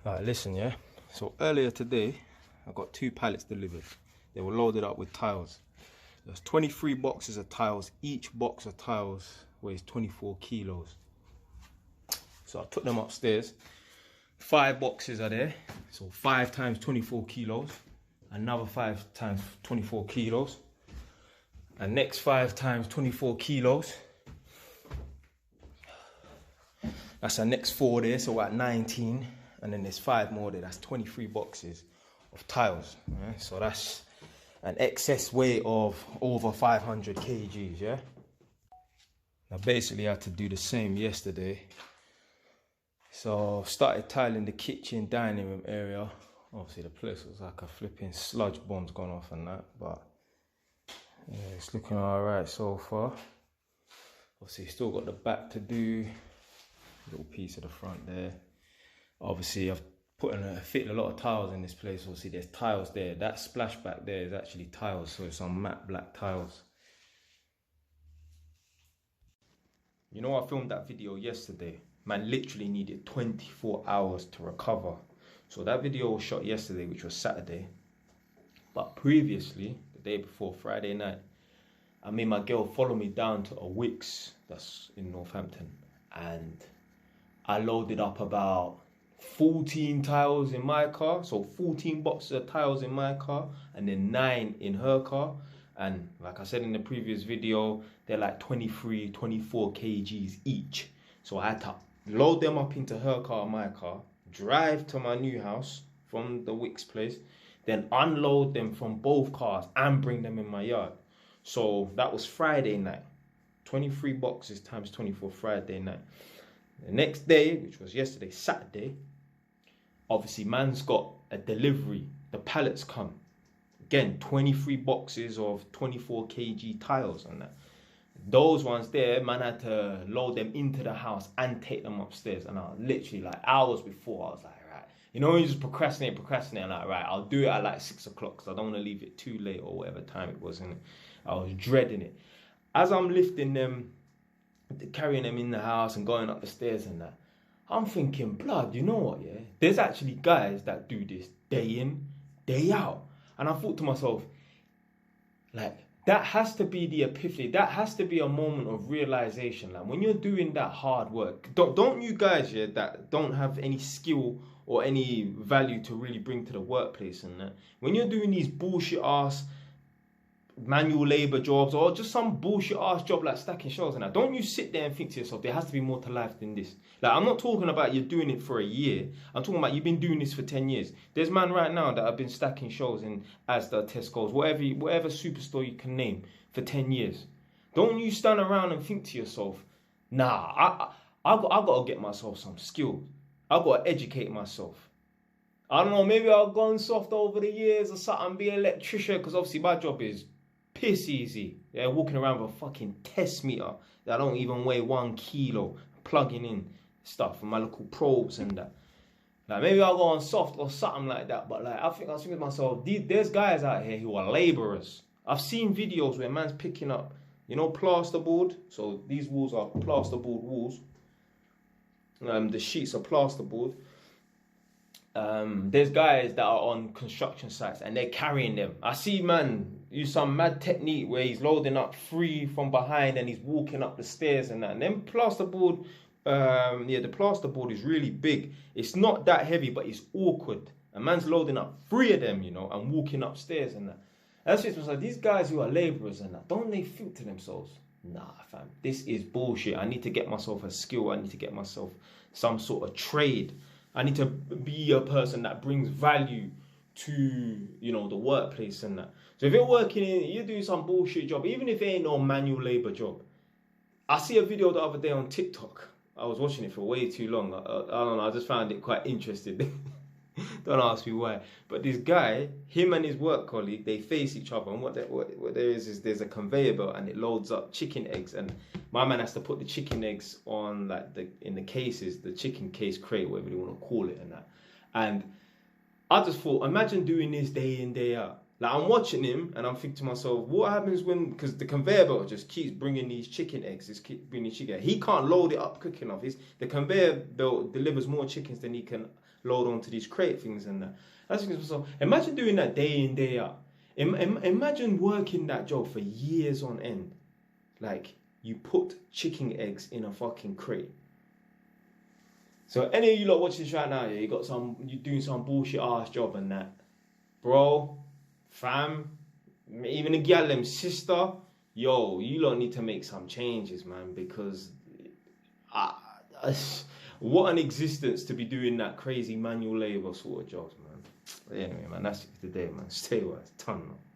Alright, listen, yeah. So earlier today, I got 2 pallets delivered. They were loaded up with tiles. There's 23 boxes of tiles. Each box of tiles weighs 24 kilos. So I took them upstairs. 5 boxes are there. So 5 times 24 kilos. Another 5 times 24 kilos. And next 5 times 24 kilos. That's the next 4 there, so we're at 19. And then there's 5 more there. That's 23 boxes of tiles. Yeah? So that's an excess weight of over 500 kgs, yeah? Now basically I had to do the same yesterday. So started tiling the kitchen, dining room area. Obviously the place was like a flipping sludge bomb's gone off and that, but yeah, it's looking alright so far. Obviously still got the back to do. Little piece of the front there. Obviously I've fitted a lot of tiles in this place. Obviously there's tiles there. That splashback there is actually tiles, so it's some matte black tiles. You know, I filmed that video yesterday. Man literally needed 24 hours to recover. So that video was shot yesterday, which was Saturday. But previously, the day before, Friday night, I made my girl follow me down to a Wickes that's in Northampton. And I loaded up about 14 tiles in my car. So 14 boxes of tiles in my car and then 9 in her car. And like I said in the previous video, they're like 23, 24 kgs each. So I had to load them up into her car and my car, drive to my new house from the Wickes place, then unload them from both cars and bring them in my yard. So that was Friday night. 23 boxes times 24 Friday night. The next day, which was yesterday, Saturday, obviously man's got a delivery. The pallets come. Again, 23 boxes of 24 kg tiles and that. Those ones there, man had to load them into the house and take them upstairs. And I literally, like hours before, I was like, right. You know, you just procrastinate, and like, right, I'll do it at like 6 o'clock because I don't want to leave it too late or whatever time it was. And I was dreading it. As I'm lifting them, carrying them in the house and going up the stairs and that, I'm thinking, blood, you know what, yeah? There's actually guys that do this day in, day out. And I thought to myself, like, that has to be the epiphany. That has to be a moment of realization. Like, when you're doing that hard work, don't you guys, yeah, that don't have any skill or any value to really bring to the workplace and that, when you're doing these bullshit ass manual labor jobs or just some bullshit ass job like stacking shelves and that, don't you sit there and think to yourself, there has to be more to life than this. Like, I'm not talking about you doing it for a year. I'm talking about you've been doing this for 10 years. There's man right now that have been stacking shelves in Asda, Tesco's, whatever superstore you can name for 10 years. Don't you stand around and think to yourself, nah, I got to get myself some skills. I got to educate myself. I don't know, maybe I've gone soft over the years or something, be an electrician, because obviously my job is piss easy. Yeah, walking around with a fucking test meter that don't even weigh 1 kilo, plugging in stuff and my little probes and that. Like, maybe I'll go on soft or something like that, but like, I was thinking to myself, there's guys out here who are labourers. I've seen videos where man's picking up, you know, plasterboard. So these walls are plasterboard walls. The sheets are plasterboard. There's guys that are on construction sites and they're carrying them. I see man use some mad technique where he's loading up 3 from behind and he's walking up the stairs and that. And then plasterboard, the plasterboard is really big. It's not that heavy, but it's awkward. A man's loading up 3 of them, you know, and walking upstairs and that. And that's just like, these guys who are labourers and that, don't they think to themselves, nah, fam, this is bullshit. I need to get myself a skill. I need to get myself some sort of trade. I need to be a person that brings value to, you know, the workplace and that. So if you're working in, you do some bullshit job, even if it ain't no manual labor job. I see a video the other day on TikTok. I was watching it for way too long. I don't know, I just found it quite interesting. Don't ask me why. But this guy, him and his work colleague, they face each other. And what there is there's a conveyor belt and it loads up chicken eggs. And my man has to put the chicken eggs on, like, in the cases, the chicken case crate, whatever you want to call it and that. And I just thought, imagine doing this day in, day out. Like, I'm watching him and I'm thinking to myself, what happens when, because the conveyor belt just keeps bringing these chicken eggs, bringing chicken. He can't load it up quick enough. The conveyor belt delivers more chickens than he can load onto these crate things and that. That's so. Imagine doing that day in, day out. Imagine working that job for years on end. Like, you put chicken eggs in a fucking crate. So any of you lot watching this right now, yeah, you doing some bullshit ass job and that. Bro, fam, even a gal, them sister, yo, you lot need to make some changes, man, because what an existence to be doing that crazy manual labour sort of jobs, man. Anyway, man, that's it for today, man. Stay well, it's ton, man.